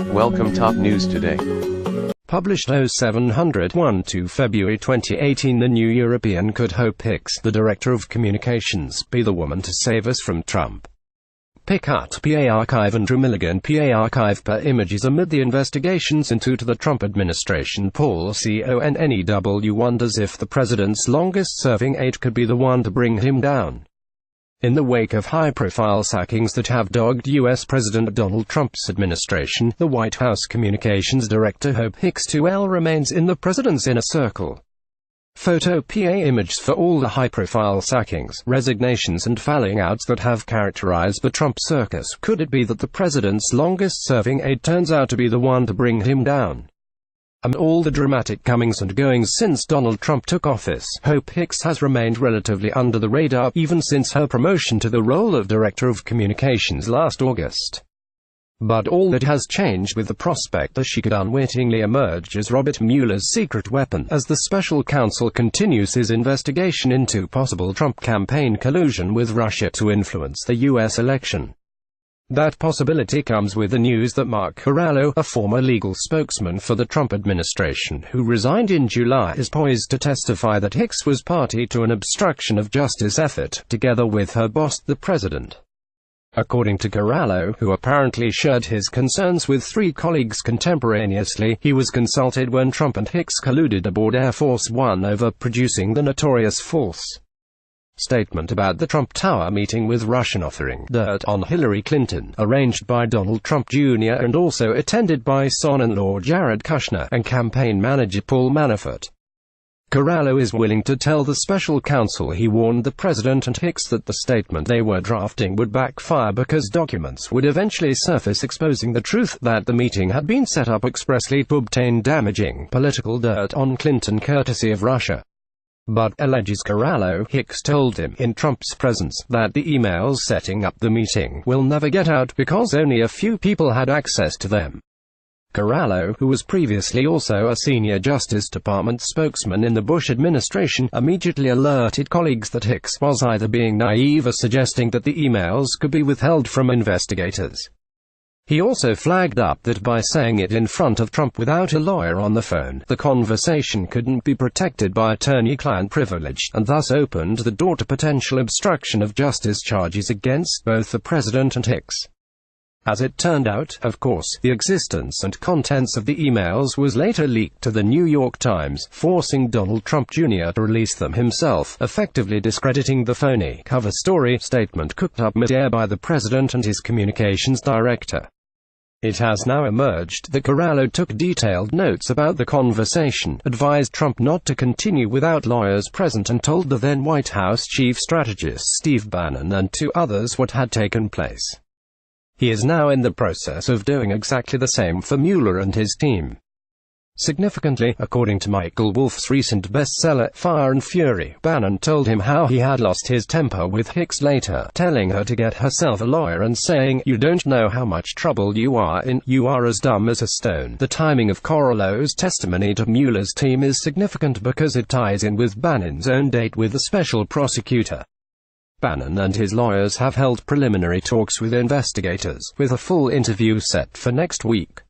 Welcome Top News Today. Published 0701 February 2018. The new European Could Hope Hicks, the Director of Communications, be the woman to save us from Trump. Picutre, PA ArchiveAndrew Milligan, PA ArchivePA images amid the investigations into the Trump administration. Paul CONNEW wonders if the president's longest-serving aide could be the one to bring him down. In the wake of high-profile sackings that have dogged U.S. President Donald Trump's administration, the White House Communications Director Hope Hicks 2L remains in the president's inner circle. Photo PA images for all the high-profile sackings, resignations and falling outs that have characterized the Trump circus. Could it be that the president's longest-serving aide turns out to be the one to bring him down? Amid all the dramatic comings and goings since Donald Trump took office, Hope Hicks has remained relatively under the radar, even since her promotion to the role of Director of Communications last August. But all that has changed with the prospect that she could unwittingly emerge as Robert Mueller's secret weapon, as the special counsel continues his investigation into possible Trump campaign collusion with Russia to influence the U.S. election. That possibility comes with the news that Mark Corallo, a former legal spokesman for the Trump administration who resigned in July, is poised to testify that Hicks was party to an obstruction of justice effort, together with her boss, the president. According to Corallo, who apparently shared his concerns with three colleagues contemporaneously, he was consulted when Trump and Hicks colluded aboard Air Force One over producing the notorious false statement about the Trump Tower meeting with Russian offering dirt on Hillary Clinton, arranged by Donald Trump Jr. and also attended by son-in-law Jared Kushner and campaign manager Paul Manafort. Corallo is willing to tell the special counsel he warned the president and Hicks that the statement they were drafting would backfire because documents would eventually surface exposing the truth that the meeting had been set up expressly to obtain damaging political dirt on Clinton courtesy of Russia. But, alleges Corallo, Hicks told him, in Trump's presence, that the emails setting up the meeting will never get out because only a few people had access to them. Corallo, who was previously also a senior Justice Department spokesman in the Bush administration, immediately alerted colleagues that Hicks was either being naive or suggesting that the emails could be withheld from investigators. He also flagged up that by saying it in front of Trump without a lawyer on the phone, the conversation couldn't be protected by attorney-client privilege, and thus opened the door to potential obstruction of justice charges against both the president and Hicks. As it turned out, of course, the existence and contents of the emails was later leaked to the New York Times, forcing Donald Trump Jr. to release them himself, effectively discrediting the phony cover story statement cooked up mid-air by the president and his communications director. It has now emerged that Corallo took detailed notes about the conversation, advised Trump not to continue without lawyers present and told the then White House chief strategist Steve Bannon and two others what had taken place. He is now in the process of doing exactly the same for Mueller and his team. Significantly, according to Michael Wolff's recent bestseller, Fire and Fury, Bannon told him how he had lost his temper with Hicks later, telling her to get herself a lawyer and saying, "You don't know how much trouble you are in, you are as dumb as a stone." The timing of Corallo's testimony to Mueller's team is significant because it ties in with Bannon's own date with the special prosecutor. Bannon and his lawyers have held preliminary talks with investigators, with a full interview set for next week.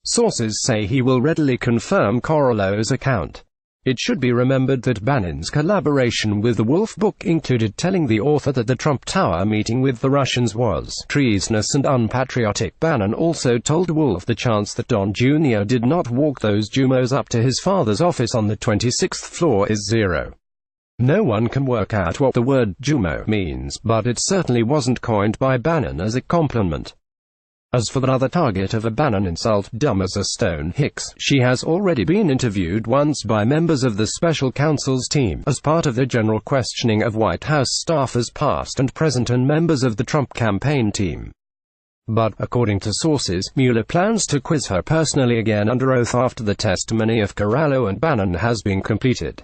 Sources say he will readily confirm Corallo's account. It should be remembered that Bannon's collaboration with the Wolff book included telling the author that the Trump Tower meeting with the Russians was treasonous and unpatriotic. Bannon also told Wolff the chance that Don Jr. did not walk those Jumos up to his father's office on the 26th floor is zero. No one can work out what the word Jumo means, but it certainly wasn't coined by Bannon as a compliment. As for the other target of a Bannon insult, dumb as a stone, Hicks, she has already been interviewed once by members of the special counsel's team, as part of the general questioning of White House staffers past and present and members of the Trump campaign team. But, according to sources, Mueller plans to quiz her personally again under oath after the testimony of Corallo and Bannon has been completed.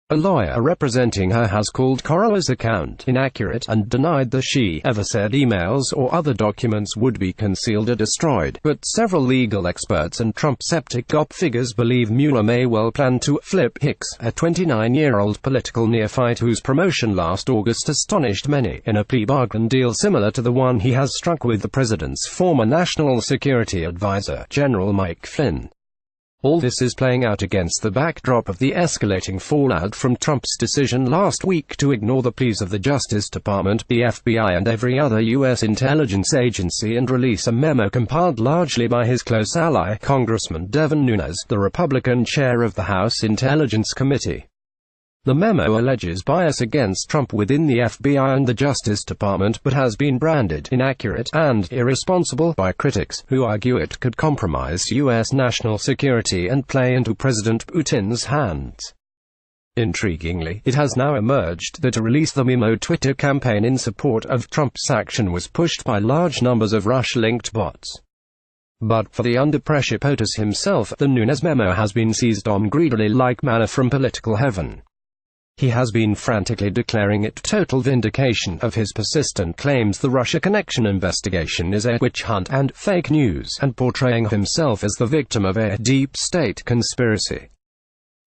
A lawyer representing her has called Corral's account inaccurate and denied that she ever said emails or other documents would be concealed or destroyed, but several legal experts and Trump-sceptic GOP figures believe Mueller may well plan to flip Hicks, a 29-year-old political neophyte whose promotion last August astonished many, in a plea bargain deal similar to the one he has struck with the president's former National Security Advisor, General Mike Flynn. All this is playing out against the backdrop of the escalating fallout from Trump's decision last week to ignore the pleas of the Justice Department, the FBI and every other U.S. intelligence agency and release a memo compiled largely by his close ally, Congressman Devin Nunes, the Republican chair of the House Intelligence Committee. The memo alleges bias against Trump within the FBI and the Justice Department, but has been branded inaccurate and irresponsible by critics, who argue it could compromise U.S. national security and play into President Putin's hands. Intriguingly, it has now emerged that to release the memo Twitter campaign in support of Trump's action was pushed by large numbers of Russia-linked bots. But for the under-pressure POTUS himself, the Nunes memo has been seized on greedily like manna from political heaven. He has been frantically declaring it total vindication of his persistent claims the Russia connection investigation is a witch hunt and fake news, and portraying himself as the victim of a deep state conspiracy.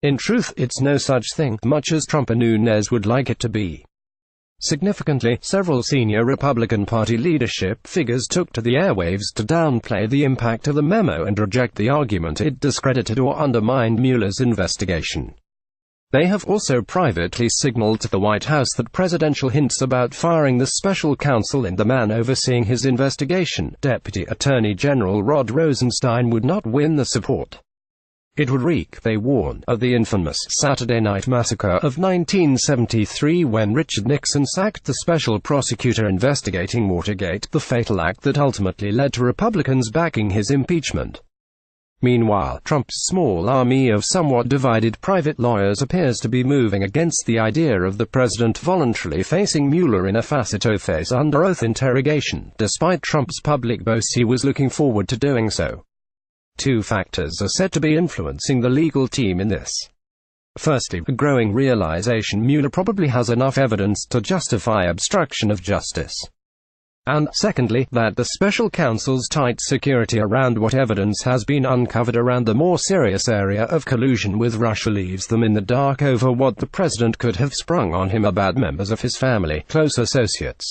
In truth, it's no such thing, much as Trump and Nunes would like it to be. Significantly, several senior Republican Party leadership figures took to the airwaves to downplay the impact of the memo and reject the argument it discredited or undermined Mueller's investigation. They have also privately signaled to the White House that presidential hints about firing the special counsel and the man overseeing his investigation, Deputy Attorney General Rod Rosenstein, would not win the support. It would reek, they warn, of the infamous Saturday Night Massacre of 1973 when Richard Nixon sacked the special prosecutor investigating Watergate, the fatal act that ultimately led to Republicans backing his impeachment. Meanwhile, Trump's small army of somewhat divided private lawyers appears to be moving against the idea of the president voluntarily facing Mueller in a face-to-face under-oath interrogation, despite Trump's public boasts he was looking forward to doing so. Two factors are said to be influencing the legal team in this. Firstly, a growing realization Mueller probably has enough evidence to justify obstruction of justice. And, secondly, that the special counsel's tight security around what evidence has been uncovered around the more serious area of collusion with Russia leaves them in the dark over what the president could have sprung on him about members of his family, close associates,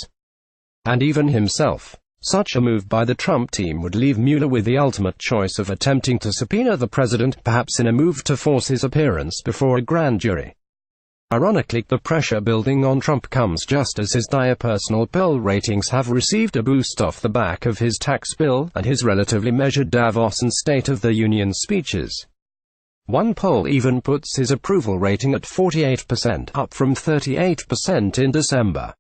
and even himself. Such a move by the Trump team would leave Mueller with the ultimate choice of attempting to subpoena the president, perhaps in a move to force his appearance before a grand jury. Ironically, the pressure building on Trump comes just as his dire personal poll ratings have received a boost off the back of his tax bill, and his relatively measured Davos and State of the Union speeches. One poll even puts his approval rating at 48%, up from 38% in December.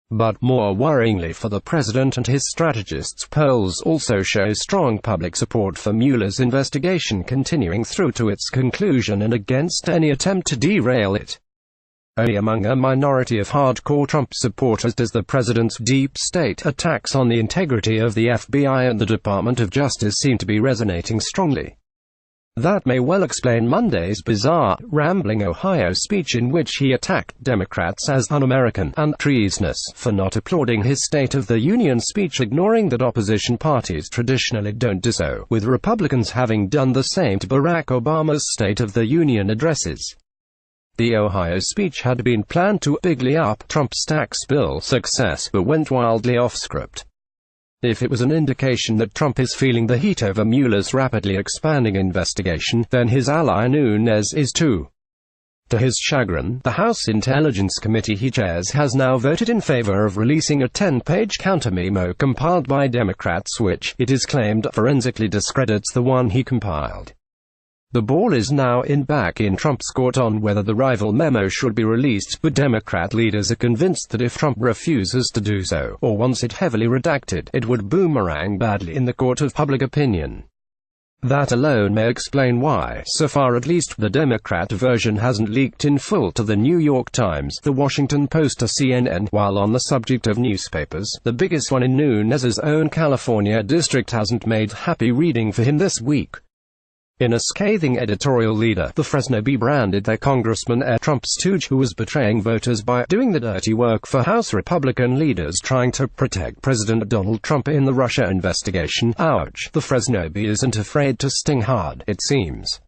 But more worryingly for the president and his strategists, polls also show strong public support for Mueller's investigation continuing through to its conclusion and against any attempt to derail it. Only among a minority of hardcore Trump supporters does the president's deep state attacks on the integrity of the FBI and the Department of Justice seem to be resonating strongly. That may well explain Monday's bizarre, rambling Ohio speech in which he attacked Democrats as un-American and treasonous for not applauding his State of the Union speech, ignoring that opposition parties traditionally don't do so, with Republicans having done the same to Barack Obama's State of the Union addresses. The Ohio speech had been planned to bigly up Trump's tax bill success, but went wildly off-script. If it was an indication that Trump is feeling the heat over Mueller's rapidly expanding investigation, then his ally Nunes is too. To his chagrin, the House Intelligence Committee he chairs has now voted in favor of releasing a 10-page counter-memo compiled by Democrats which, it is claimed, forensically discredits the one he compiled. The ball is now back in Trump's court on whether the rival memo should be released, but Democrat leaders are convinced that if Trump refuses to do so, or wants it heavily redacted, it would boomerang badly in the court of public opinion. That alone may explain why, so far at least, the Democrat version hasn't leaked in full to the New York Times, the Washington Post or CNN. While on the subject of newspapers, the biggest one in Nunes's own California district hasn't made happy reading for him this week. In a scathing editorial leader, the Fresno Bee branded their congressman a Trump stooge who was betraying voters by doing the dirty work for House Republican leaders trying to protect President Donald Trump in the Russia investigation. Ouch. The Fresno Bee isn't afraid to sting hard, it seems.